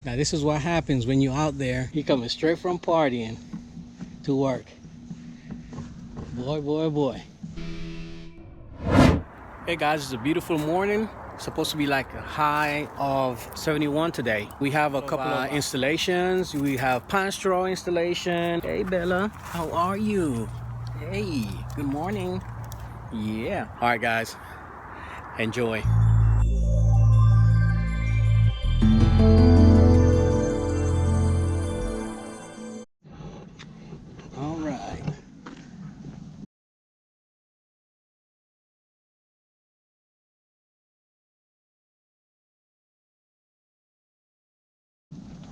Now this is what happens when you're out there. He coming straight from partying to work. Boy, boy, boy. Hey guys, it's a beautiful morning. It's supposed to be like a high of 71 today. We have a couple of installations. We have pine straw installation. Hey Bella, how are you? Hey, good morning. Yeah. All right guys, enjoy. All right.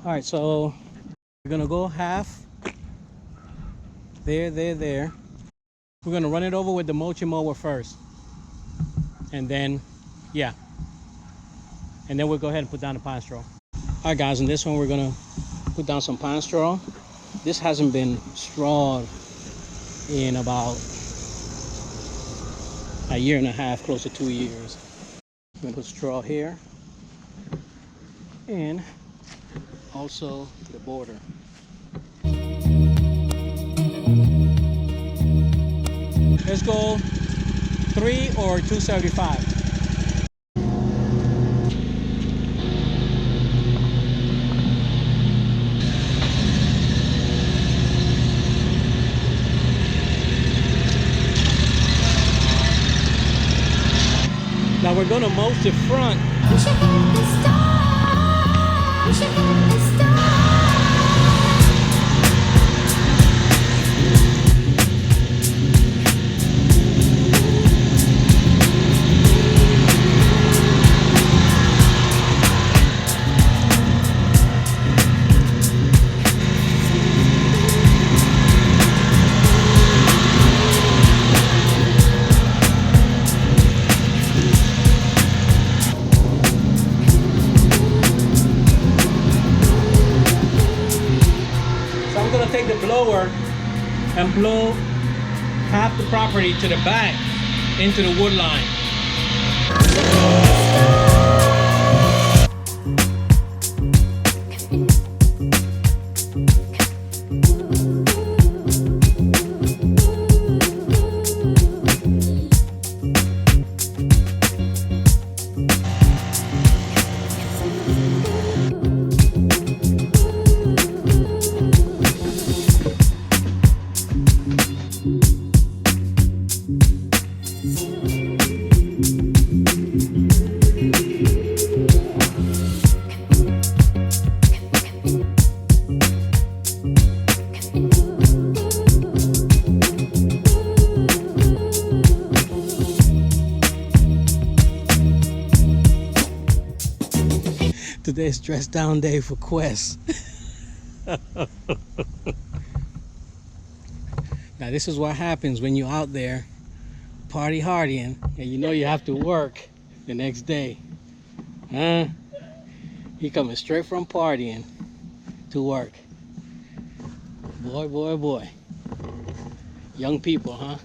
All right, so we're gonna go half there. We're gonna run it over with the mulching mower first, and then yeah, and then we'll go ahead and put down the pine straw. All right guys, in this one we're gonna put down some pine straw. This hasn't been strawed in about a year and a half, close to 2 years. I'm gonna put straw here and also the border. Let's go 3 or 275. Now we're gonna mulch the front. We should hit the star. We should hit the star. So I'm gonna take the blower and blow half the property to the back into the wood line. Today's dress down day for Quest. Now this is what happens when you're out there party hardying and you know you have to work the next day. Huh? He coming straight from partying to work. Boy, boy, boy. Young people, huh?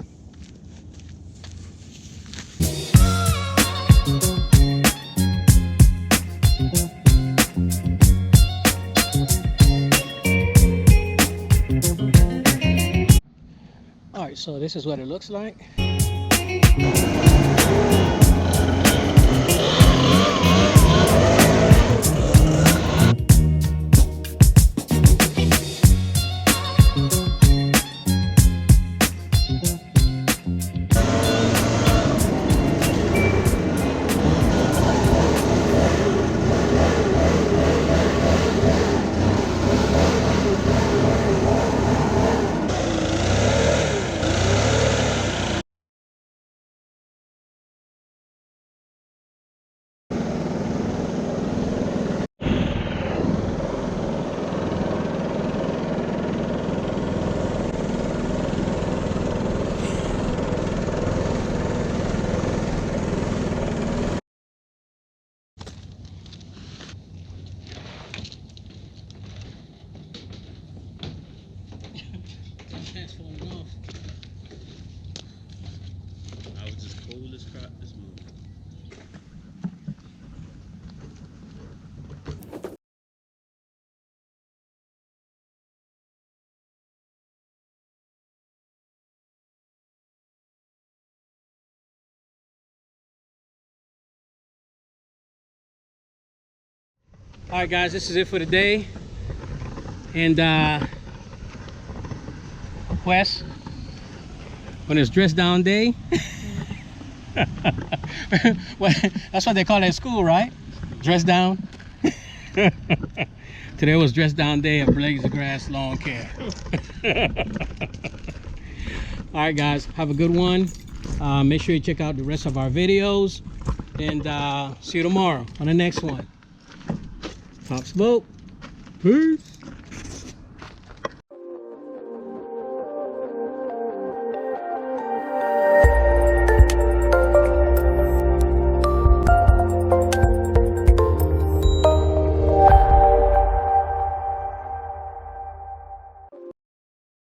All right, so this is what it looks like. All right, guys, this is it for the day. And Wes, when it's dress down day, well, that's what they call it at school, right? Dress down. Today was dress down day at Blades of Grass Lawn Care. All right, guys, have a good one. Make sure you check out the rest of our videos, and see you tomorrow on the next one. Pops Boat. Peace.